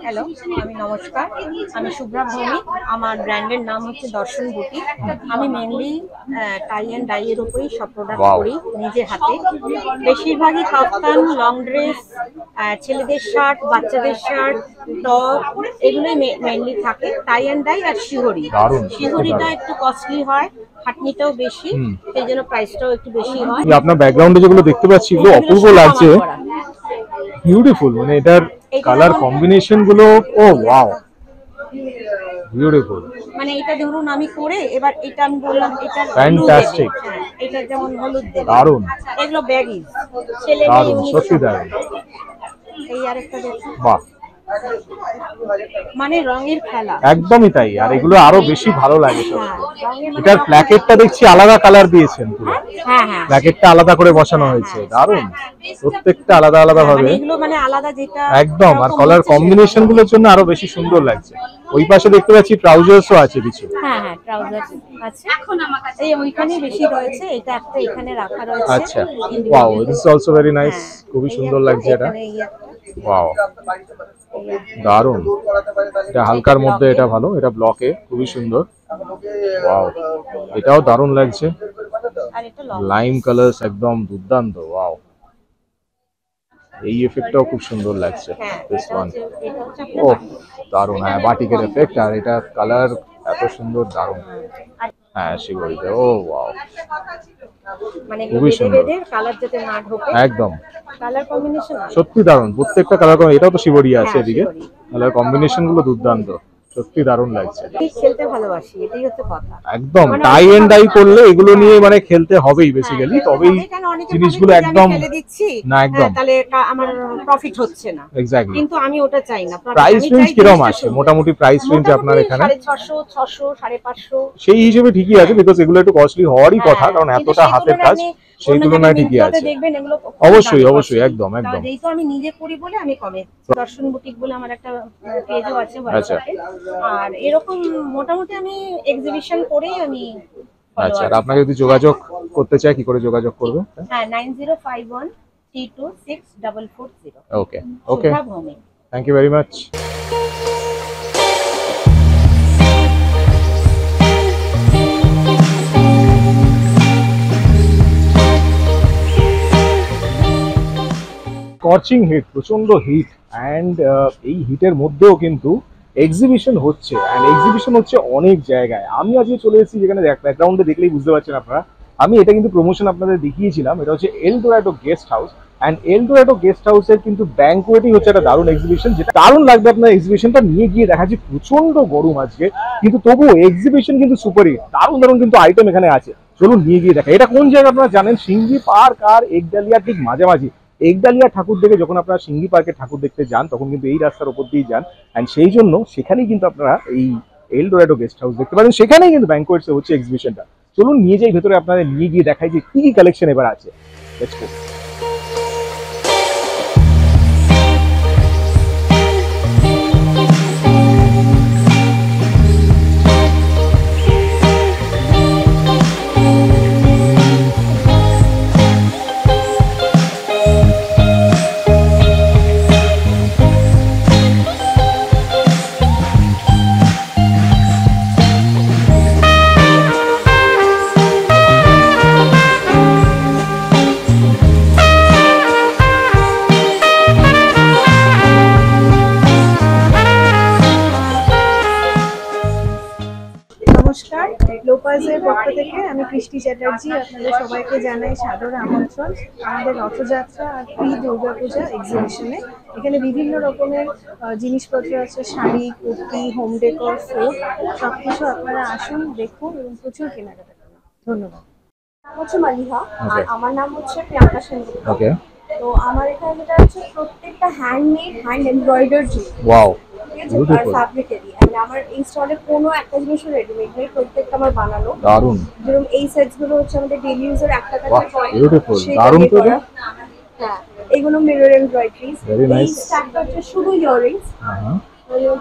Hello, নমস্কার। আমি শুভ্রা ভৌমিক। আমার ব্র্যান্ডের নাম হচ্ছে দর্শন বুটিক। আমি মেনলি টাই অ্যান্ড ডাই এর উপরেই সব প্রোডাক্ট করি নিজে হাতে। বেশিরভাগই কাফতান, লং ড্রেস, ছেলেদের শার্ট, বাচ্চাদের শার্ট, টপ, এগুলোই মেনলি থাকে। টাই অ্যান্ড ডাই আর শিহরি। শিহরিটা একটু কস্টলি হয়, খাটনিটাও বেশি, সেই জন্য প্রাইসটাও একটু বেশি হয়। আপনার ব্যাকগ্রাউন্ডে যেগুলো দেখতে পাচ্ছি এগুলো অপূর্ব লাগছে, বিউটিফুল। মানে এটার কালার কম্বিনেশন গুলো, ও ওয়াও, বিউটিফুল। মানে এটা ধরুন আমি করে এবার এটা আমি বললাম এটা ফ্যান্টাস্টিক, এটা যেমন হলুদ দেবে, দারুন, এগুলো ব্যাগিজ, ছেলে মেয়ে দারুন, সত্যি দারুন। এই আরেকটা দেখুন, বাহ, মানে রঙের খেলা, একদমই তাই। আর এগুলো আরো বেশি ভালো লাগে সব। এটার প্ল্যাকেটটা দেখছি আলাদা কালার দিয়েছেন পুরো। হ্যাঁ হ্যাঁ, প্ল্যাকেটটা আলাদা করে বসানো হয়েছে, দারুন। প্রত্যেকটা আলাদা আলাদা ভাবে, এগুলো মানে আলাদা যেটা একদম। আর কালার কম্বিনেশন গুলোর জন্য আরো বেশি সুন্দর লাগছে। ওই পাশে দেখতে পাচ্ছি ট্রাউজার্সও আছে কিছু। হ্যাঁ হ্যাঁ, ট্রাউজার আছে। এখন আমার কাছে এই ওইখানেই বেশি রয়েছে, এটা একটা এখানে রাখা রয়েছে। আচ্ছা, wow, this is also very nice. খুবই সুন্দর লাগছে এটা, ওয়াও, দারুন। এটা হালকার মধ্যে, এটা ভালো, এটা ব্লকে, খুবই সুন্দর, ওয়াও। এটাও দারুন লাগছে, লাইম কালারস, একদম দুর্দান্ত, ওয়াও। এই এফেক্টটাও খুব সুন্দর লাগছে, দিস ওয়ান, ও দারুন। হ্যাঁ, বাটিকের এফেক্ট, আর এটা কালার এত সুন্দর, দারুন। হ্যাঁ, শিবরিতে, ও ওয়াও, মানে খুবই সুন্দর, কালার যাতে না ঢোকে, একদম কালার কম্বিনেশন সত্যি দারুন। প্রত্যেকটা কালার, এটাও তো শিবরিয়া আছে এদিকে, কালার কম্বিনেশন গুলো দুর্দান্ত, সত্যি দারুণ লাগছে। খেলতে ভালোবাসি, এটাই হচ্ছে কথা। একদম টাই এন্ড ডাই করলে এগুলো নিয়ে মানে খেলতে হবেই বেসিক্যালি, তবেই জিনিসগুলো একদম না, একদম তাহলে আমার প্রফিট হচ্ছে না, এক্স্যাক্টলি। কিন্তু আমি ওটা চাই না। প্রাইস রেঞ্জ কিরকম আছে মোটামুটি? প্রাইস রেঞ্জ আপনার এখানে 650, 600, 550 সেই হিসেবে ঠিকই আছে, বিকজ এগুলো একটু কস্টলি হওয়ারই কথা, কারণ এতটা হাতের কাজ, সেই তুলনায় ঠিকই আছে। অবশ্যই অবশ্যই, একদম একদম। যেহেতু আমি নিজে করি বলে আমি কমে। দর্শন বুটিক বলে আমার একটা পেজও আছে হোয়াটসঅ্যাপে, আর এরকম মোটামুটি আমি এক্সিবিশন করেই আমি। আচ্ছা, আর আপনাকে যদি যোগাযোগ করতে চায় কি করে যোগাযোগ করবে? হ্যাঁ, 9051326440। Okay okay, thank you very much. Scorching heat, প্রচন্ড হিট, অ্যান্ড এই হিটের মধ্যেও কিন্তু এক্সিবিশন হচ্ছে, অ্যান্ড এক্সিবিশন হচ্ছে অনেক জায়গায়। আমি আজকে চলে এসেছি, যেখানে ব্যাকগ্রাউন্ডে দেখলেই বুঝতে পারছেন আপনারা, আমি এটা কিন্তু প্রমোশন আপনাদের দেখিয়েছিলাম। এটা হচ্ছে El Dorado guest house, and El Dorado guest হাউসের কিন্তু ব্যাংকোয়েটিং হচ্ছে একটা দারুণ এক্সিবিশন, যেটা দারুণ লাগবে আপনার এক্সিবিশনটা নিয়ে গিয়ে দেখাচ্ছি। প্রচন্ড গরম আজকে, কিন্তু তবুও এক্সিবিশন কিন্তু সুপার হিট, দারুণ দারুণ কিন্তু আইটেম এখানে আছে। চলুন নিয়ে গিয়ে দেখা। এটা কোন জায়গা আপনারা জানেন? সিঙ্গি পার্ক আর একডালিয়া ঠিক মাঝামাঝি। একডালিয়া ঠাকুর দেখে যখন আপনারা সিঙ্গি পার্কে ঠাকুর দেখতে যান, তখন কিন্তু এই রাস্তার উপর দিয়ে যান, অ্যান্ড সেই জন্য সেখানেই কিন্তু আপনারা এই এল ডোরাডো গেস্ট হাউস দেখতে পারেন। সেখানেই কিন্তু ব্যাংকোয়েটস হচ্ছে এক্সিবিশনটা। চলুন নিয়ে যাই ভেতরে, আপনাদের নিয়ে গিয়ে দেখাই যে কি কি কালেকশন এবার আছে। Let's go. নমস্কার, লোপাজের পক্ষ থেকে আমি কৃষ্টি চ্যাটার্জি আপনাদের সবাইকে জানাই সাদর আমন্ত্রণ আমাদের রথযাত্রা আর প্রি দুর্গাপূজা এক্সিবিশনে। এখানে বিভিন্ন রকমের জিনিসপত্র আছে, sari, kurti, home decor, food, সবকিছু। আপনারা আসুন, দেখুন এবং প্রচুর কেনাকাটা করুন। ধন্যবাদ। নাম হচ্ছে মালিহা, আর আমার নাম হচ্ছে প্রিয়াঙ্কা সেনগুপ্ত। তো আমার এখানে যেটা হচ্ছে প্রত্যেকটা হ্যান্ডমেড, হ্যান্ড এমব্রয়ডারি, ওয়াও, আর ফ্যাব্রিকেরই। মানে আমার এই স্টলে কোনো একটা জিনিসও রেডিমেড নেই, প্রত্যেকটা আমার বানানো। দারুন। যেরকম এই সেটস গুলো হচ্ছে আমাদের ডেইলি ইউজের 1 টাকার কয়েন, দারুন তো। হ্যাঁ, এগুলো মিরর এমব্রয়ডারিজ। এই স্ট্যাকটা হচ্ছে শুধু ইয়াররিংস,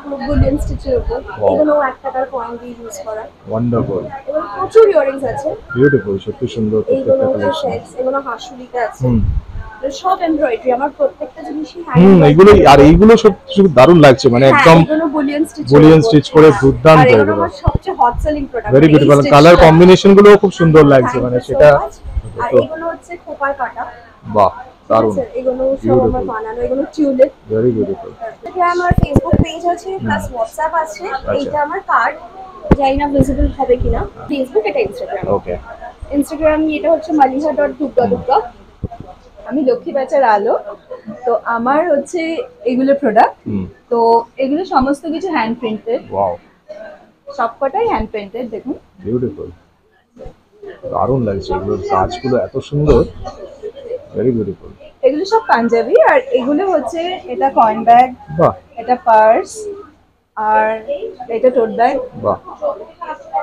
পুরো গোল্ডেন স্টিচের উপর। এগুলো 1 টাকার কয়েন দিয়ে ইউজ করা। ওয়ান্ডারফুল। এবং প্রচুর ইয়াররিংস আছে, বিউটিফুল, সত্যি সুন্দর এইগুলো প্রত্যেকটা হচ্ছে কালেকশন। সেটস, এগুলো হাসুলিতে আছে। সব এমব্রয়ডারি, আমার প্রত্যেকটা জিনিসই এইগুলো আর এইগুলো সব খুব দারুণ লাগছে, মানে একদম এগুলো বুলিয়ান স্টিচ করে দুর্দান্ত আর এগুলো এগুলো। আমার সবচেয়ে hot selling product. Very beautiful, colour combination গুলো খুব সুন্দর লাগছে, মানে সেটা আর এগুলো হচ্ছে খোপার কাটা। বাহ দারুণ, এগুলো সব আমার বানানো, এগুলো টিউলিপ। Very beautiful. এটা আমার ফেসবুক পেজ আছে প্লাস হোয়াটসঅ্যাপ আছে। এইটা আমার কার্ড, জানি না ভিজিবল হবে কিনা। ফেসবুক, এটা ইনস্টাগ্রাম। ওকে, ইনস্টাগ্রাম এটা হচ্ছে maliha.dugga. আমি লক্ষ্মী বেচার আলো। তো আমার হচ্ছে এগুলো প্রোডাক্ট। তো এগুলো সমস্ত কিছু হ্যান্ড প্রিন্টেড, ওয়াও সবকটাই হ্যান্ড প্রিন্টেড। দেখুন বিউটিফুল, দারুণ লাগছে, এগুলোর কাজগুলো এত সুন্দর, ভেরি বিউটিফুল। এগুলো সব পাঞ্জাবি। আর এগুলো হচ্ছে এটা কয়েন ব্যাগ, বাহ এটা পার্স, আর এটা টোট ব্যাগ। বাহ,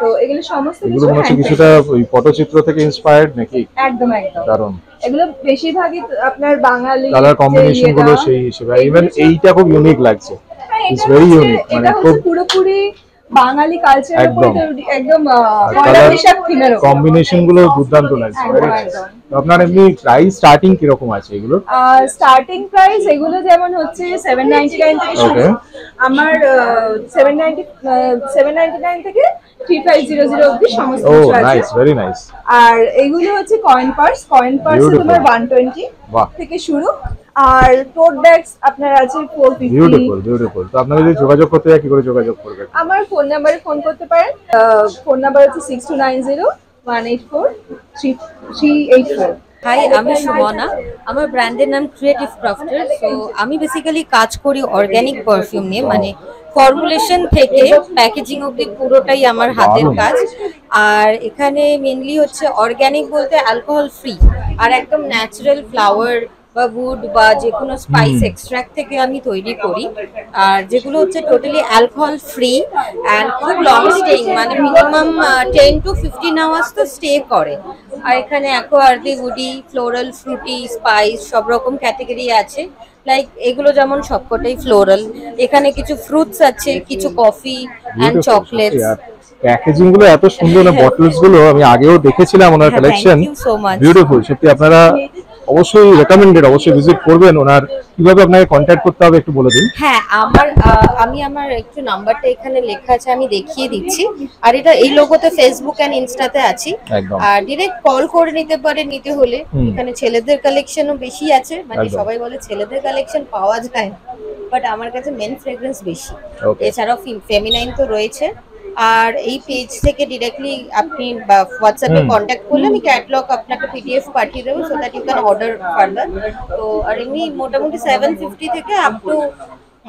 তো এগুলো সমস্ত এগুলো কিছু মনে হচ্ছে hand কিছুটা ওই পটচিত্র থেকে ইন্সপায়ার্ড নাকি? painted। একদম একদম দারুণ, এগুলো বেশিরভাগই আপনার বাঙালি কালার কম্বিনেশন গুলো সেই হিসেবে, ইভেন এইটা খুব ইউনিক লাগছে, ইটস ভেরি ইউনিক, মানে এটা খুব হচ্ছে পুরোপুরি বাঙালি কালচারের উপর একদম। একদম কালার পয়লা বৈশাখ থিমের উপর। কম্বিনেশন গুলো দুর্দান্ত লাগছে, একদম, very nice। একদম। তো আপনার এমনি প্রাইস স্টার্টিং কিরকম আছে এগুলো? স্টার্টিং প্রাইস এগুলো যেমন হচ্ছে 799 থেকে শুরু। Okay. আমার 799 থেকে 3500 অবধি সমস্ত ও কিছু আছে। Nice, very nice. আর এগুলো হচ্ছে কয়েন পার্স Beautiful. তোমার 120 বাহ থেকে শুরু। আর টোট ব্যাগস আপনার আছে 450। Beautiful beautiful. তো আপনারা যদি যোগাযোগ করতে চান কি করে যোগাযোগ করবেন? আমার ফোন নাম্বারে ফোন করতে পারেন। ফোন নাম্বার হচ্ছে 6290184384। হাই, আমি সুমনা। আমার ব্র্যান্ডের নাম ক্রিয়েটিভ ক্রাফটার। সো আমি বেসিক্যালি কাজ করি অর্গানিক পারফিউম নিয়ে, মানে ফর্মুলেশন থেকে প্যাকেজিং অবধি পুরোটাই আমার হাতের দারুণ। কাজ। আর এখানে মেনলি হচ্ছে অর্গানিক বলতে অ্যালকোহল ফ্রি আর একদম ন্যাচারাল ফ্লাওয়ার বা উড বা যে কোনো স্পাইস এক্সট্রাক্ট থেকে আমি তৈরি করি। আর যেগুলো হচ্ছে টোটালি অ্যালকোহল ফ্রি অ্যান্ড খুব লং স্টেইং, মানে মিনিমাম 10 to 15 আওয়ার্স তো স্টে করে। আর এখানে অ্যাকোয়ার্দি, উডি, ফ্লোরাল, ফ্রুটি, স্পাইস সব রকম ক্যাটাগরি আছে। লাইক এগুলো যেমন সবকটাই ফ্লোরাল, এখানে কিছু ফ্রুটস আছে, কিছু কফি অ্যান্ড চকলেটস। প্যাকেজিং গুলো এত সুন্দর, না বটলস গুলো আমি আগেও দেখেছিলাম ওনার হ্যাঁ, collection, thank you so much. Beautiful সত্যি। আপনারা অবশ্যই রেকমেন্ডেড, অবশ্যই ভিজিট করবেন। ওনার কিভাবে আপনাকে কন্ট্যাক্ট করতে হবে একটু বলে দিন। হ্যাঁ, আমি আমার একটু নাম্বারটা এখানে লেখা আছে, আমি দেখিয়ে দিচ্ছি। আর এটা এই লোগোতে ফেসবুক এন্ড ইনস্টাতে আছে। একদম। আর ডিরেক্ট কল করে নিতে পারে নিতে হলে। এখানে ছেলেদের কালেকশনও বেশি আছে, মানে একদম। সবাই বলে ছেলেদের কালেকশন পাওয়া যায়, বাট আমার কাছে মেন ফ্রেগ্রেন্স বেশি। Okay. এছাড়াও ফেমিনাইন তো রয়েছে। আর এই পেজ থেকে ডিরেক্টলি আপনি বা হোয়াটসঅ্যাপে কন্ট্যাক্ট করলে আমি ক্যাটালগ আপনাকে পিডিএফ পাঠিয়ে দেবো, so that you can order further. তো আর এমনি মোটামুটি 750 থেকে আপ টু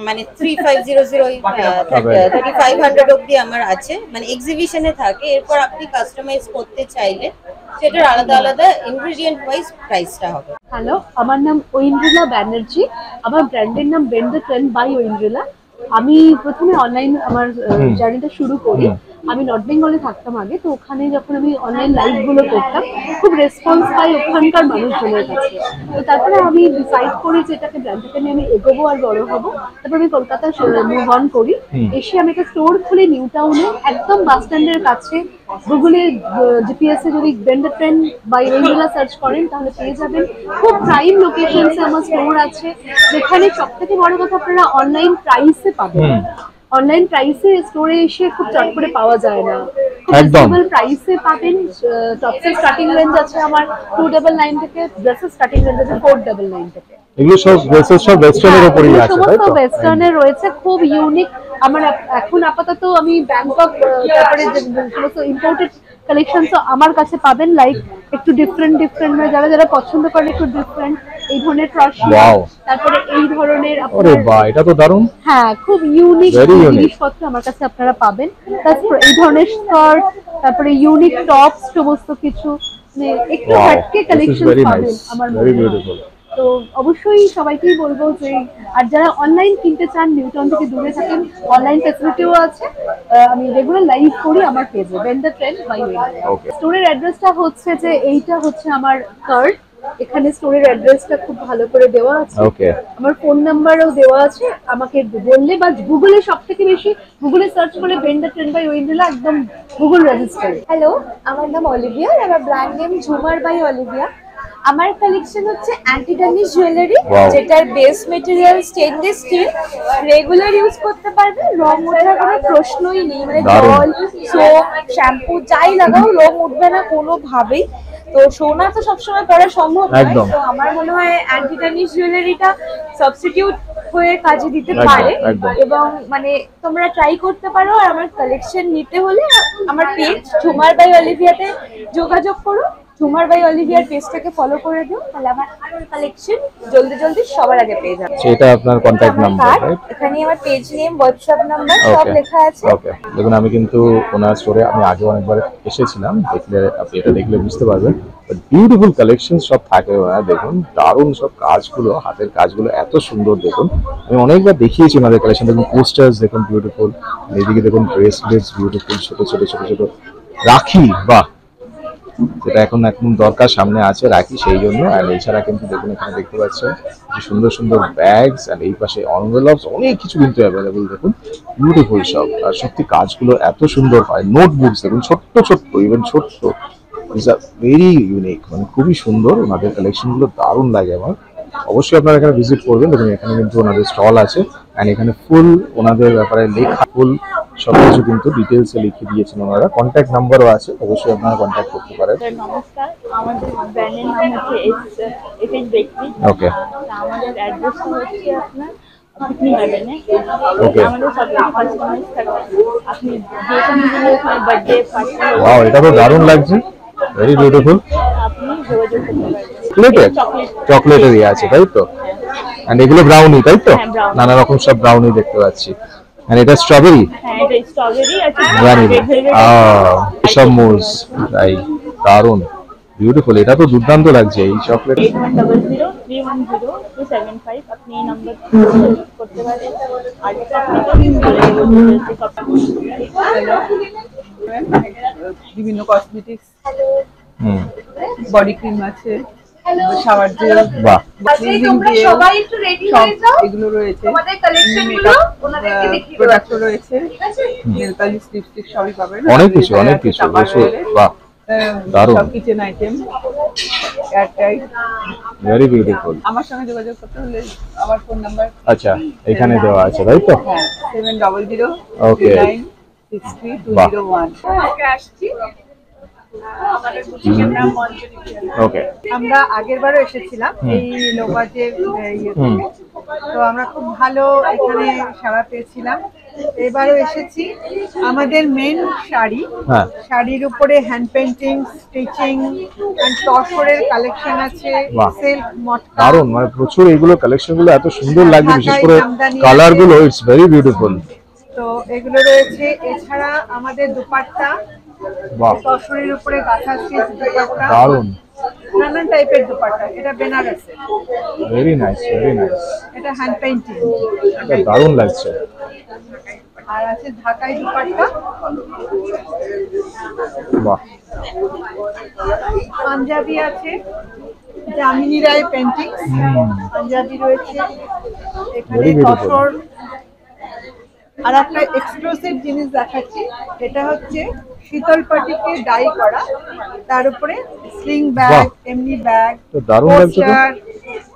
মানে 3500 অব্দি আমার আছে, মানে এক্সিবিশনে থাকে। এরপর আপনি কাস্টমাইজ করতে চাইলে সেটার আলাদা আলাদা ইনগ্রেডিয়েন্ট ওয়াইজ প্রাইসটা হবে। হ্যালো, আমার নাম ঐন্দ্রিলা ব্যানার্জি। আমার ব্র্যান্ডের নাম Bend the Trend by Aindrila. আমি প্রথমে অনলাইন আমার জার্নিটা শুরু করি। আমি নর্থ বেঙ্গলে থাকতাম আগে, তো ওখানে যখন আমি অনলাইন লাইভ গুলো করতাম খুব রেসপন্স পাই ওখানকার মানুষজনের কাছে। তো তারপরে আমি ডিসাইড করি যে এটাকে ব্র্যান্ডটাকে নিয়ে আমি এগোবো আর বড় হবো। তারপর আমি কলকাতায় মুভ অন করি। এসে আমি একটা স্টোর খুলি নিউ টাউনে, একদম বাস স্ট্যান্ডের কাছে। গুগলে জিপিএস এ যদি Bend the Trend by Aindrila search করেন তাহলে পেয়ে যাবেন। খুব প্রাইম লোকেশনসে আমার স্টোর আছে, যেখানে সব থেকে বড় কথা আপনারা অনলাইন প্রাইসে পাবেন। অনলাইন প্রাইসে স্টোরে এসে খুব চট করে পাওয়া যায় না। একদম। রিজনেবল প্রাইসে পাবেন। টপসের স্টার্টিং রেঞ্জ আছে আমার 299 থেকে, ড্রেসের স্টার্টিং রেঞ্জ আছে 499 থেকে। এগুলো সব ড্রেসেস সব ওয়েস্টার্নের উপরই আছে, তাই সমস্ত তো? ওয়েস্টার্নের রয়েছে, খুব ইউনিক। আমার এখন আপাতত আমি ব্যাংকক, তারপরে যে সমস্ত ইম্পোর্টেড কালেকশনস আমার কাছে পাবেন। লাইক একটু ডিফারেন্ট যারা যারা পছন্দ করেন একটু ডিফারেন্ট, এই ধরনের ক্রশিয়া, Wow. তারপরে এই ধরনের আরে আপনার, বাহ, এটা তো দারুণ। হ্যাঁ খুব ইউনিক Very unique. জিনিসপত্র আমার কাছে আপনারা পাবেন। তারপর এই ধরনের স্কার্ট, তারপরে ইউনিক টপস, সমস্ত কিছু মানে একটু Wow, হাটকে this is collection very পাবেন nice, আমার very মনে হয়। beautiful. তো অবশ্যই সবাইকেই বলবো যে, আর যারা অনলাইন কিনতে চান, নিউটাউন থেকে দূরে থাকেন, অনলাইন ফ্যাসিলিটিও আছে। আমি রেগুলার লাইভ করি আমার পেজে Bend the Trend by Aindrila. Okay. স্টোরের অ্যাড্রেসটা হচ্ছে যে এইটা হচ্ছে আমার কার্ড, এখানে স্টোরের অ্যাড্রেসটা খুব ভালো করে দেওয়া আছে। Okay. আমার ফোন নাম্বারও দেওয়া আছে। আমাকে বললে বা গুগলে, সব থেকে বেশি গুগলে সার্চ করলে Bend the Trend by Aindrila, একদম গুগল রেজিস্টার। হ্যালো, আমার নাম অলিভিয়া আর আমার brand name Jhumar by Olivia. আমার কালেকশন হচ্ছে অ্যান্টি টার্নিশ জুয়েলারি, Wow. যেটার base material stainless steel, regular use করতে পারবে, রং ওঠার কোনো প্রশ্নই নেই। মানে দারুণ। জল, সোপ, শ্যাম্পু যাই লাগাও রং উঠবে না কোনোভাবেই। তো সোনা তো সবসময় পরা সম্ভব নয়, একদম। তো আমার মনে হয় অ্যান্টি টার্নিশ জুয়েলারিটা সাবস্টিটিউট হয়ে কাজে দিতে একদম, পারে। একদম। এবং মানে তোমরা ট্রাই করতে পারো। আর আমার কালেকশন নিতে হলে আমার পেজ ঝুমার বাই অলিভিয়াতে যোগাযোগ করো। ঝুমার বাই অলিভিয়ার পেজটাকে ফলো করে দিও, তাহলে আমার আরো কালেকশন জলদি জলদি সবার আগে পেয়ে যাবে। সেটা আপনার কন্ট্যাক্ট নাম্বার, রাইট? এখানে আমার পেজ নেম, হোয়াটসঅ্যাপ নাম্বার সব ওকে লেখা আছে। ওকে, দেখুন আমি কিন্তু ওনার স্টোরে আমি আগে অনেকবার এসেছিলাম, দেখলে আপনি এটা দেখলে বুঝতে পারবেন। বিউটিফুল কালেকশন সব থাকে ওনার, দেখুন দারুণ সব কাজগুলো, হাতের কাজগুলো এত সুন্দর। দেখুন আমি অনেকবার দেখিয়েছি ওনাদের কালেকশন, দেখুন পোস্টার্স দেখুন বিউটিফুল, এদিকে দেখুন ব্রেসলেটস বিউটিফুল, ছোট ছোট ছোট ছোট রাখি, বাহ, যেটা এখন একদম দরকার, সামনে আছে রাখি সেই জন্য। আর এছাড়া কিন্তু দেখুন এখানে দেখতে পাচ্ছেন যে সুন্দর সুন্দর ব্যাগস, আর এই পাশে এনভেলপস, অনেক কিছু কিন্তু অ্যাভেলেবল, দেখুন বিউটিফুল সব। আর সত্যি কাজগুলো এত সুন্দর হয়। নোটবুকস দেখুন ছোট্ট ছোট্ট, ইভেন ছোট্ট, ইজ আ ভেরি ইউনিক, মানে খুবই সুন্দর ওনাদের কালেকশনগুলো, দারুণ লাগে আমার। অবশ্যই আপনারা এখানে ভিজিট করবেন। দেখুন এখানে কিন্তু ওনাদের স্টল আছে, অ্যান্ড এখানে ফুল ওনাদের ব্যাপারে লেখা, ফুল সবকিছু কিন্তু ডিটেলসে লিখে দিয়েছেন ওনারা। কন্ট্যাক্ট নাম্বারও আছে, অবশ্যই আপনারা কন্ট্যাক্ট করতে পারেন। নমস্কার, আমাদের ব্র্যান্ডের নাম হচ্ছে এসএস বেকারি। ওকে আমাদের অ্যাড্রেসটা হচ্ছে আপনার পিকনিক গার্ডেনে। Okay. আমাদের সব কাস্টমাইজ থাকে, আপনি যে কোনো দিনের বার্থডে পার্টি ওয়াও, এটা তো দারুণ লাগছে, ভেরি বিউটিফুল। আপনি যোগাযোগ করতে পারবেন। চকলেটের চকলেটের ইয়ে আছে তাই তো, এন্ড এগুলো ব্রাউনি তাই তো, হ্যাঁ, brownie। নানা রকম সব ব্রাউনি দেখতে পাচ্ছি। এন্ড এটা স্ট্রবেরি, হ্যাঁ, এটা স্ট্রবেরি আছে, জানি red velvet সব মুজ, তাই দারুণ বিউটিফুল। এটা তো দুর্দান্ত লাগছে এই চকলেট। 8100310275 আপনি এই নাম্বার করতে পারেন। আর বিভিন্ন কসমেটিক্স, হুম, বডি ক্রিম আছে, শাওয়ার জেল, বাহ, সবাই একটু রেডি হয়ে যাও, এগুলো রয়েছে। তোমাদের কালেকশনগুলো ওনাদেরকে দেখিয়ে দেবো। প্রোডাক্টও রয়েছে, নেল পালিশ, লিপস্টিক সবই পাবেন। অনেক কিছু অনেক কিছু, বাহ, দারুণ। সব kitchen item, airtight. Very beautiful. আমার সঙ্গে যোগাযোগ করতে হলে আমার ফোন নাম্বার, আচ্ছা এখানে দেওয়া আছে তাই তো, হ্যাঁ, 700 Okay. 3963 201। ওকে আমরা আগেরবারও এসেছিলাম এই লোবাজের ইয়ে থেকে, তো আমরা খুব ভালো এখানে সাড়া পেয়েছিলাম। এবারও এসেছি। আমাদের মেন শাড়ি, হ্যাঁ শাড়ির উপরে হ্যান্ড পেন্টিং, স্টিচিং এন্ড তসরের কালেকশন আছে, বাহ। সিল্ক, মটকা। দারুণ, মানে প্রচুর এইগুলো কালেকশন গুলো এত সুন্দর লাগছে, বিশেষ ঢাকাই করে জামদানি কালার আছে। গুলো, ইটস ভেরি বিউটিফুল। তো এগুলো রয়েছে। এছাড়া আমাদের দুপাট্টা, বাহ, তসরের উপরে গাঁথা স্টিচ দুপাট্টা, দারুণ, নানান টাইপের দুপাট্টা। এটা বেনারসের, ভেরি নাইস, ভেরি নাইস, এটা হ্যান্ড পেইন্টিং। এটা দারুণ লাগছে। আর আছে ঢাকাই দুপাট্টা, বাহ, পাঞ্জাবি আছে, যামিনী রায় পেন্টিং পাঞ্জাবি রয়েছে এখানে, Very beautiful. তসর। আর একটা এক্সক্লুসিভ জিনিস দেখাচ্ছি, এটা হচ্ছে শীতল পাটিকে ডাই করা, তার উপরে স্লিং ব্যাগ, বাহ। এমনি ব্যাগ, তো দারুণ লাগছে তো। পোস্টার,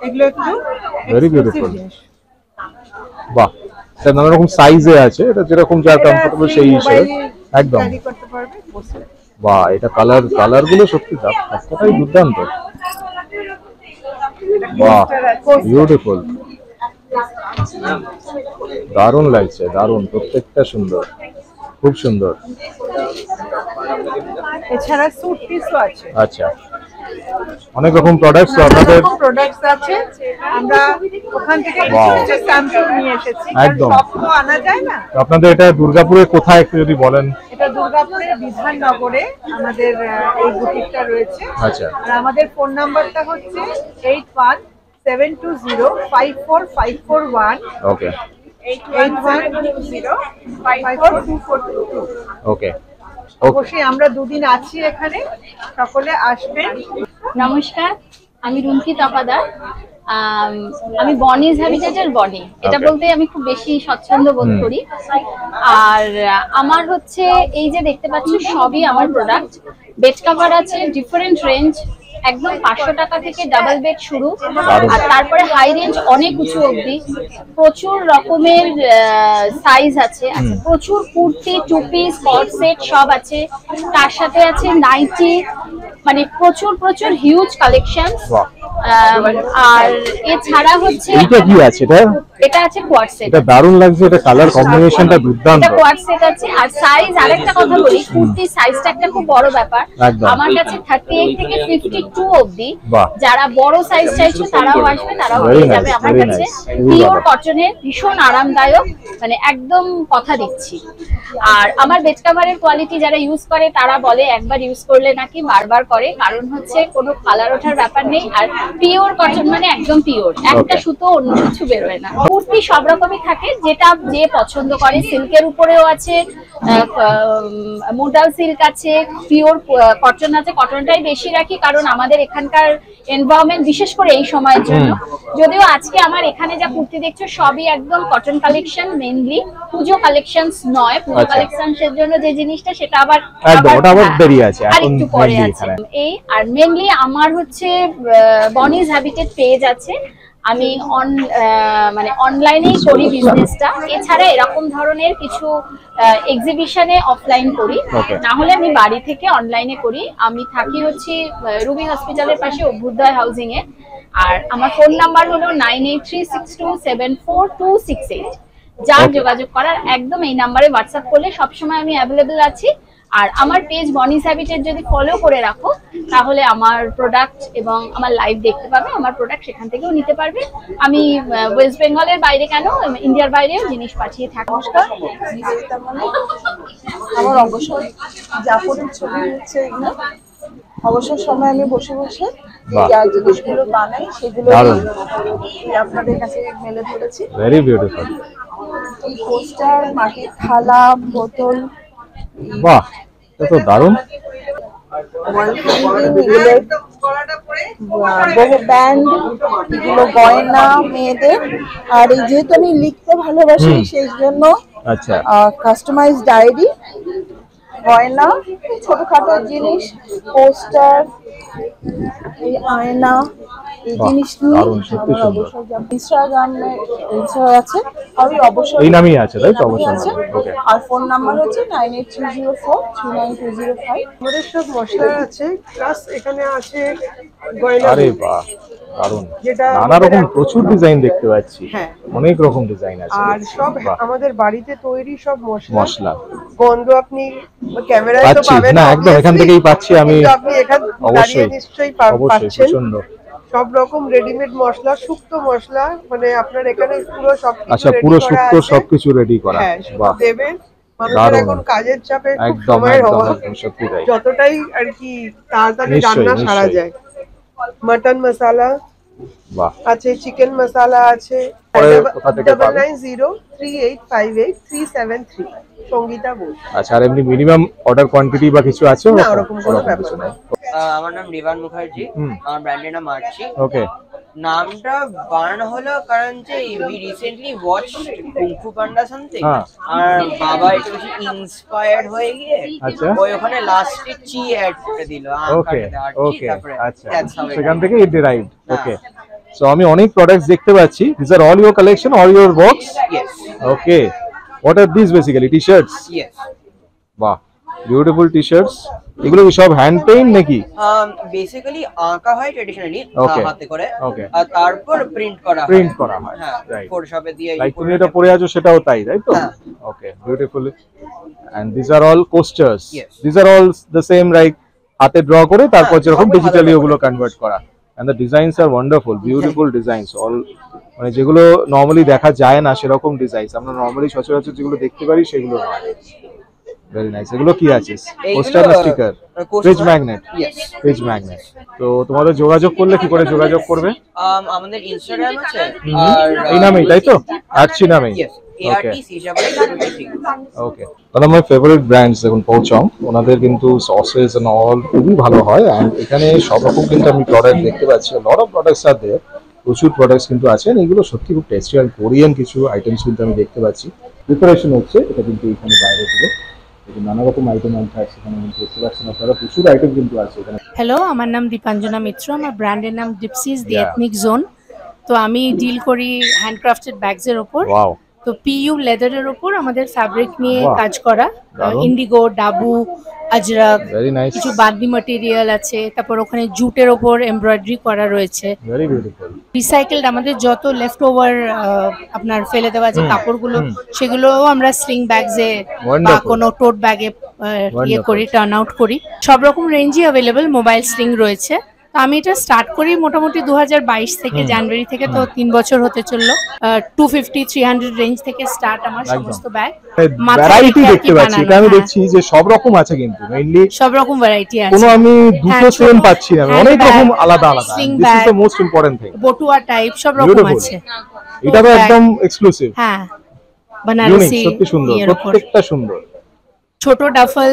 এগুলো একটু Very exclusive beautiful. জিনিস। বাহ, এটা নানা রকম সাইজে আছে, এটা যেরকম যার এটা কমফোর্টেবল আপনি সেই হিসেবে, মোবাইলে একদম। ক্যারি করতে পারবে, বসে। বাহ, এটা কালার গুলো সত্যি সবটাই দুর্দান্ত, বাহ, বিউটিফুল, দারুণ লাগছে, দারুণ, প্রত্যেকটা সুন্দর, খুব সুন্দর। এছাড়া স্যুট পিসও আছে, আচ্ছা, অনেক রকম প্রোডাক্টস আপনাদের, প্রোডাক্টস আছে। আমরা ওখান থেকে Wow. কিছু স্যাম্পল নিয়ে এসেছি, একদম। সব তো আনা যায় না। তো আপনাদের এটা দুর্গাপুরে কোথায় একটু যদি বলেন। এটা দুর্গাপুরের বিধাননগরে আমাদের এই বুটিকটা রয়েছে। আচ্ছা, আর আমাদের ফোন নাম্বারটা হচ্ছে 8172054541, ওকে 8120542422। ওকে ওকে, অবশ্যই আমরা দুদিন আছি এখানে, সকলে আসবেন। নমস্কার, আমি রুমকি তাপাদার। আমি বনিজ হ্যাবিটেটের বনি, এটা Okay. বলতে আমি খুব বেশি স্বচ্ছন্দ বোধ করি। আর আমার হচ্ছে এই যে দেখতে পাচ্ছ সবই আমার প্রোডাক্ট। বেড কভার আছে ডিফারেন্ট রেঞ্জ, একদম 500 টাকা থেকে ডাবল বেড শুরু, আর তারপরে হাই রেঞ্জ অনেক উঁচু অবধি প্রচুর রকমের সাইজ আছে। প্রচুর কুর্তি, টু পিস, কট সেট সব আছে। তার সাথে আছে নাইটি, মানে প্রচুর প্রচুর হিউজ কালেকশন। আর এছাড়া হচ্ছে এটা কি আছে? এটা আছে কোয়াড সেট। এটা দারুণ লাগছে, এটা কালার কম্বিনেশনটা দুর্দান্ত। এটা কোয়াড সেট আছে। আর সাইজ আরেকটা কথা বলি, কুর্তি সাইজটা একটা খুব বড় ব্যাপার। আমার কাছে 38 থেকে 52 অবধি, যারা বড় সাইজ চাইছো তারাও আসবে, তারাও পেয়ে যাবে আমার কাছে। পিওর কটনের, ভীষণ আরামদায়ক, মানে একদম কথা দিচ্ছি। আর আমার বেড কভারের কোয়ালিটি যারা ইউজ করে তারা বলে একবার ইউজ করলে নাকি বারবার করে, কারণ হচ্ছে কোনো কালার ওঠার ব্যাপার নেই। আর পিওর কটন মানে একদম পিওর, একটা সুতো অন্য কিছু বেরোয় না। কুর্তি সব রকমই থাকে, যেটা যে পছন্দ করে। সিল্কের উপরেও আছে, মোডাল সিল্ক আছে, পিওর কটন আছে। কটনটাই বেশি রাখি কারণ আমাদের এখানকার এনভায়রনমেন্ট, বিশেষ করে এই সময়ের জন্য। যদিও আজকে আমার এখানে যা কুর্তি দেখছো সবই একদম কটন কালেকশন, মেইনলি পুজো কালেকশনস নয়। পুজো কালেকশনের জন্য যে জিনিসটা সেটা আবার আরেকটু পরে আছে। এই আর মেইনলি আমার হচ্ছে বনিজ হ্যাবিটেড পেজ আছে, আমি মানে অনলাইনেই করি বিজনেসটা। এছাড়া এরকম ধরনের কিছু এক্সিবিশনে অফলাইন করি, না হলে আমি বাড়ি থেকে অনলাইনে করি। আমি থাকি হচ্ছে রুবি হসপিটালের পাশে অভ্যুদয় হাউজিং এ। আর আমার ফোন নাম্বার হলো 9836274268। যার যোগাযোগ করার একদম এই নাম্বারে হোয়াটসঅ্যাপ করলে সবসময় আমি অ্যাভেলেবল আছি। আর আমার পেজ বনিজ হ্যাবিটেড যদি ফলো করে রাখো তাহলে আমার প্রোডাক্ট এবং আমার লাইভ দেখতে পাবে, আমার প্রোডাক্ট সেখান থেকেও নিতে পারবে। আমি ওয়েস্ট বেঙ্গলের বাইরে কেন, ইন্ডিয়ার বাইরেও জিনিস পাঠিয়ে থাকি। নমস্কার, আমার অবসর জাফরের ছবি হচ্ছে এগুলো। অবসর সময় আমি বসে বসে যা জিনিসগুলো বানাই সেগুলো আপনাদের কাছে মেলে ধরেছি। Very beautiful. এই পোস্টার, মাটির থালা, বোতল, বাহ, এটা তো দারুণ। বহু ব্যান্ড, এগুলো গয়না মেয়েদের। আর এই যেহেতু আমি লিখতে ভালোবাসি সেই জন্য আচ্ছা কাস্টমাইজ ডায়েরি, গয়না, ছোটখাটো জিনিস, পোস্টার, এই আয়না, এই জিনিসগুলো ইনস্টাগ্রামে আছে। আমি অবশ্যই এই নামই আছে, তাই তো? অবশ্যই। আর ফোন নাম্বার হচ্ছে 9830439205। আমাদের সব মশলা আছে, প্লাস এখানে আছে গয়না। আরে বাহ, দারুণ। নানা রকম প্রচুর ডিজাইন দেখতে পাচ্ছি, অনেক রকম ডিজাইন আছে। আর সব আমাদের বাড়িতে তৈরি সব মশলা। গন্ধ আপনি ক্যামেরায় তো পাবেন না, একদম এখান থেকেই পাচ্ছি আমি। আপনি এখানে দাঁড়িয়ে নিশ্চয়ই পাচ্ছেন। সব রকম রেডিমেড মশলা, শুক্তো মশলা, মানে আপনার এখানে পুরো সবকিছু। আচ্ছা, পুরো শুক্তো সবকিছু রেডি করা। বাহ, দেবেন। মানুষের এখন কাজের চাপে খুব সময়ের অভাব, যতটাই আর কি তাড়াতাড়ি রান্না সারা যায়। মটন মশলা আছে, চিকেন মশলা আছে। 9903858373 সঙ্গীতা বোস। আচ্ছা, আর এমনি মিনিমাম অর্ডার কোয়ান্টিটি বা কিছু আছে? না, ওরকম কোনো ব্যাপার নেই। আমার নাম রিবান মুখার্জি, আমার ব্র্যান্ডের নাম আর্চি। ওকে। নামটা বানানো হলো কারণ যে we recently watch Kung Fu panda something, আর বাবা একটু বেশি ইন্সপায়ার্ড হয়ে গিয়ে ওই ওখানে লাস্টে চি অ্যাড করে দিল। ওকে ওকে, আচ্ছা, সেখান থেকে ইট ডিরাইভড। ওকে, সো আমি অনেক প্রোডাক্টস দেখতে পাচ্ছি। This are all your collection or your box? Yes. Okay, what are this? Basically T-shirts? Yes. বাহ, বিউটিফুল টি-শার্টস। এগুলো কি সব হ্যান্ড পেইন্ট নাকি? বেসিক্যালি আঁকা হয় ট্র্যাডিশনালি হাতে করে, ওকে, আর তারপর প্রিন্ট করা হয়। রাইট, ফটোশপে দিয়ে। লাইক তুমি এটা পরে আছো সেটাও তাই তো? Okay, beautiful. And this are all coasters? This are all the same, like হাতে ড্র করে তারপর যেরকম ডিজিটালি ওগুলো কনভার্ট করা। And the designs are wonderful, beautiful designs. All মানে যেগুলো নরমালি দেখা যায় না সেরকম ডিজাইনস। আমরা নরমালি সচরাচর যেগুলো দেখতে পারি সেগুলো নয়। Very nice. এগুলো কি আছে? পোস্টার না sticker? Page magnet? Page magnet. তো তোমাদের যোগাযোগ করলে কি করে যোগাযোগ করবে? আমাদের ইনস্টাগ্রাম আছে, আর এই নামেই, তাই তো? আর্চি নামেই? ওকে ওকে। one of my favorite brands দেখুন পৌচং, ওনাদের কিন্তু সসেস এন্ড অল খুবই ভালো হয়। এন্ড এখানে সব রকম কিন্তু আমি প্রোডাক্ট দেখতে পাচ্ছি। লট অফ প্রোডাক্টস আর দেয়ার, প্রচুর প্রোডাক্টস কিন্তু আছে। এগুলো সত্যি খুব টেস্টি আর কোরিয়ান কিছু আইটেমস কিন্তু আমি দেখতে পাচ্ছি। প্রিপারেশন হচ্ছে এটা কিন্তু এখানে বাইরে থেকে নানা রকম আইটেম আছে, এখানে দেখতে পাচ্ছেন আপনারা। প্রচুর আইটেম কিন্তু আছে এখানে। হ্যালো, আমার নাম দীপাঞ্জনা মিত্র, আমার ব্র্যান্ডের নাম ডিপসিস দি এথনিক জোন। তো আমি ডিল করি হ্যান্ডক্রাফটেড ব্যাগস এর উপর। তো পিইউ লেদারের উপর আমাদের ফ্যাব্রিক নিয়ে কাজ করা, ইন্ডিগো, ডাবু, আজরাক, কিছু বাদনি ম্যাটেরিয়াল আছে, তারপর ওখানে জুটের ওপর এমব্রয়ডারি করা রয়েছে। রিসাইকেলড আমাদের যত লেফট ওভার আপনার ফেলে দেওয়া যে কাপড়গুলো, সেগুলোও আমরা স্লিং ব্যাগসে বা কোনো টোট ব্যাগে ইয়ে করি, টার্ন আউট করি। সব রকম রেঞ্জই অ্যাভেলেবল, মোবাইল স্লিং রয়েছে। তো আমি এটা স্টার্ট করি মোটামুটি 2022 থেকে, জানুয়ারি থেকে, তো 3 বছর হতে চললো। 250-300 রেঞ্জ থেকে স্টার্ট আমার সমস্ত ব্যাগ। ভ্যারাইটি দেখতে পাচ্ছি, এটা আমি দেখছি যে সব রকম আছে, কিন্তু মেইনলি সব রকম ভ্যারাইটি আছে, কোনো আমি দুটো সেম পাচ্ছি না, অনেক রকম আলাদা আলাদা। This is the most important thing. বটুয়া টাইপ সব রকম আছে, এটা তো একদম এক্সক্লুসিভ। হ্যাঁ, বানারসি, সত্যি সুন্দর, প্রত্যেকটা সুন্দর। ছোট ডাফল,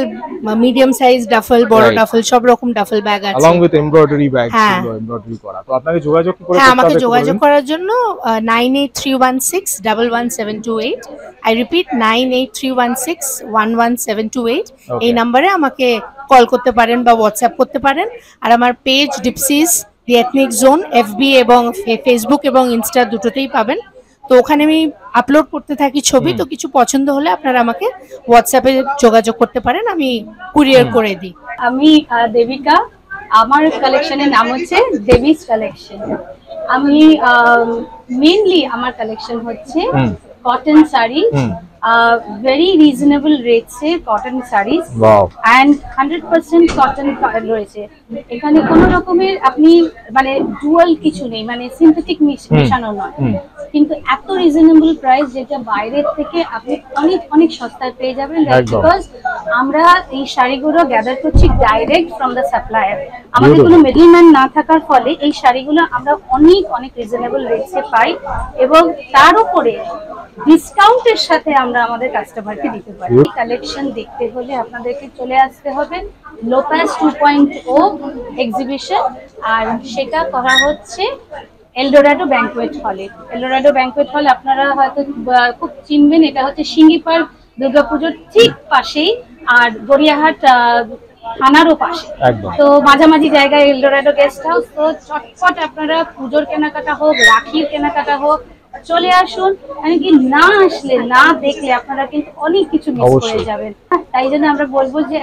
মিডিয়াম সাইজ ডাফল, বড় ডাফল, সব রকম ডাফল ব্যাগ আছে, along with embroidery bags, embroidery করা। তো আপনাকে যোগাযোগ কি করে করতে হবে? আমাকে যোগাযোগ করার জন্য 9831611728, আই রিপিট 9831611728, এই নম্বরে আমাকে কল করতে পারেন বা হোয়াটসঅ্যাপ করতে পারেন। আর আমার পেজ ডিপসিস দি এথনিক জোন, FB এবং ফেসবুক এবং ইনস্টা দুটোতেই পাবেন। তো ওখানে আমি আপলোড করতে থাকি ছবি, তো কিছু পছন্দ হলে আপনারা আমাকে হোয়াটসঅ্যাপে যোগাযোগ করতে পারেন, আমি কুরিয়ার করে দিই। আমি দেবিকা, আমার কালেকশনের নাম হচ্ছে দেবিস কালেকশন। আমি মেইনলি আমার কালেকশন হচ্ছে কটন শাড়ি, ভেরি রিজনেবল রেটসে কটন শাড়িজ, অ্যান্ড 100% কটন রয়েছে। এখানে কোনো রকমের আপনি মানে ডুয়াল কিছু নেই, মানে সিনথেটিক মেশানো নয়, কিন্তু এত রিজনেবল প্রাইস যেটা বাইরের থেকে আপনি অনেক অনেক সস্তায় পেয়ে যাবেন। বিকজ আমরা এই শাড়িগুলো গ্যাদার করছি ডাইরেক্ট ফ্রম দ্য সাপ্লায়ার, আমাদের কোনো মিডলম্যান না থাকার ফলে এই শাড়িগুলো আমরা অনেক অনেক রিজনেবল রেটসে পাই, এবং তার উপরে ডিসকাউন্টের সাথে আমরা আমাদের কাস্টমারকে দিতে পারি। কালেকশন দেখতে হলে আপনাদেরকে চলে আসতে হবে লোপাস 2.0 এক্সিবিশন, আর সেটা করা হচ্ছে এলডোরাডো ব্যাংকুয়েট হলে। এলডোরাডো ব্যাংকুয়েট হল আপনারা হয়তো খুব চিনবেন, এটা হচ্ছে সিঙ্গি পার্ক দুর্গাপুজোর ঠিক পাশেই, আর গড়িয়াহাট থানারও পাশে। তো মাঝামাঝি জায়গায় এলডোরাডো গেস্ট হাউস। তো চটপট আপনারা পুজোর কেনাকাটা হোক, রাখির কেনাকাটা হোক, চলে আসুন। মানে কি না আসলে, না দেখলে আপনারা কিন্তু অনেক কিছু মিস করে যাবেন। তাই জন্য আমরা বলবো যে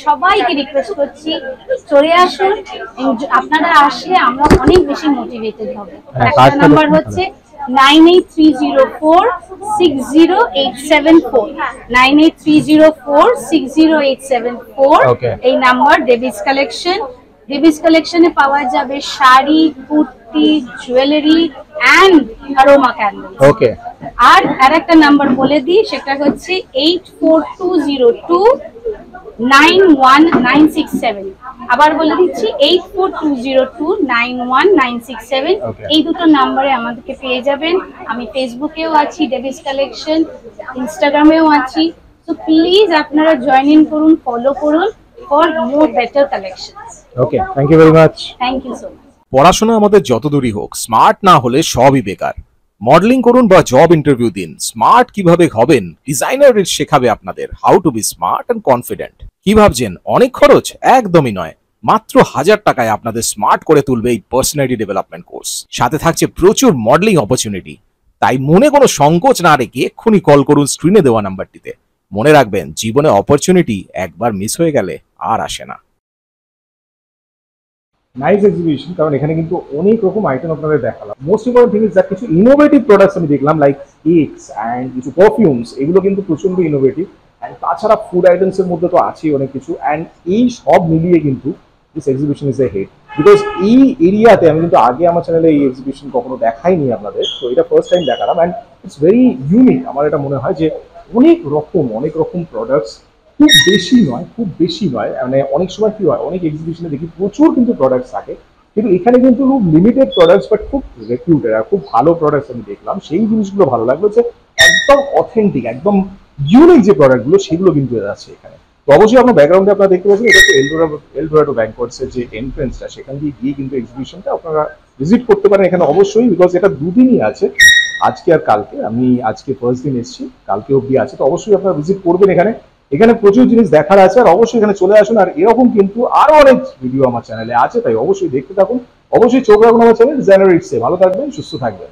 সবাইকে রিকোয়েস্ট করছি, চলে আসুন। আপনারা আসলে আমরা অনেক বেশি মোটিভেটেড হব। একটা নাম্বার হচ্ছে 9830460874, 9830460874, এই নাম্বার। ডেভিস কালেকশন, ডেভিস কালেকশনে পাওয়া যাবে sari, kurti, jewellery and aroma candle. Okay, আর আরেকটা নাম্বার বলে দিই, সেটা হচ্ছে 8420291967। আবার বলে দিচ্ছি 8420291967। এই দুটো নাম্বারে আমাদেরকে পেয়ে যাবেন। আমি ফেসবুকেও আছি ডেভিস কালেকশন, ইনস্টাগ্রামেও আছি। তো প্লিজ আপনারা জয়েন ইন করুন, ফলো করুন for more better collections. Okay, thank you very much. Thank you so much. পড়াশোনা আমাদের যতদূরই হোক, স্মার্ট না হলে সবই বেকার। মডেলিং করুন বা জব ইন্টারভিউ দিন, স্মার্ট কিভাবে হবেন ডিজাইনার শেখাবে আপনাদের how to be smart and confident. কি ভাবছেন অনেক খরচ? একদমই নয়, মাত্র 1000 টাকায় আপনাদের স্মার্ট করে তুলবে এই পার্সোনালিটি ডেভেলপমেন্ট কোর্স। সাথে থাকছে প্রচুর মডেলিং অপরচুনিটি। তাই মনে কোনো সংকোচ না রেখে এক্ষুনি কল করুন স্ক্রিনে দেওয়া নাম্বারটিতে। মনে রাখবেন, জীবনে অপরচুনিটি একবার মিস হয়ে গেলে আর আসে না। নাইস এক্সিবিশন, কারণ এখানে কিন্তু অনেক রকম আইটেম আপনাদের দেখালাম। Most important thing is that কিছু ইনোভেটিভ প্রোডাক্টস আমি দেখলাম, লাইক কেকস অ্যান্ড কিছু পারফিউমস, এগুলো কিন্তু প্রচন্ড ইনোভেটিভ। অ্যান্ড তাছাড়া ফুড আইটেমস এর মধ্যে তো আছেই অনেক কিছু। অ্যান্ড এই সব মিলিয়ে কিন্তু this exhibition is a hit, because এই এরিয়াতে আমি কিন্তু আগে আমার চ্যানেলে এই এক্সিবিশন কখনো দেখাইনি আপনাদের, তো এটা ফার্স্ট টাইম দেখালাম। And it's very unique. আমার এটা মনে হয় যে অনেক রকম প্রোডাক্টস, খুব বেশি নয়, মানে অনেক সময় কি হয়, অনেক এক্সিবিশনে দেখি প্রচুর কিন্তু প্রোডাক্টস থাকে, কিন্তু এখানে কিন্তু খুব লিমিটেড প্রোডাক্টস, বাট খুব রেপিউটেড আর খুব ভালো প্রোডাক্টস আমি দেখলাম। সেই জিনিসগুলো ভালো লাগলো যে একদম অথেন্টিক, একদম ইউনিক যে প্রোডাক্টগুলো, সেগুলো কিন্তু আছে এখানে। তো অবশ্যই আপনার ব্যাকগ্রাউন্ডে আপনারা দেখতে পাচ্ছেন, এটা হচ্ছে এলডোরাডো ব্যাংকোয়েটসের যে এন্ট্রেন্সটা, সেখান দিয়ে গিয়ে কিন্তু এক্সিবিশনটা আপনারা ভিজিট করতে পারেন এখানে অবশ্যই, বিকজ এটা দুদিনই আছে, আজকে আর কালকে। আমি আজকে ফার্স্ট দিন এসেছি, কালকে অবধি আছে, তো অবশ্যই আপনারা ভিজিট করবেন এখানে। এখানে প্রচুর জিনিস দেখার আছে, আর অবশ্যই এখানে চলে আসুন। আর এরকম কিন্তু আরো অনেক ভিডিও আমার চ্যানেলে আছে, তাই অবশ্যই দেখতে থাকুন। অবশ্যই চোখ রাখুন আমার চ্যানেল ডিজাইনার ইটসে। ভালো থাকবেন, সুস্থ থাকবেন।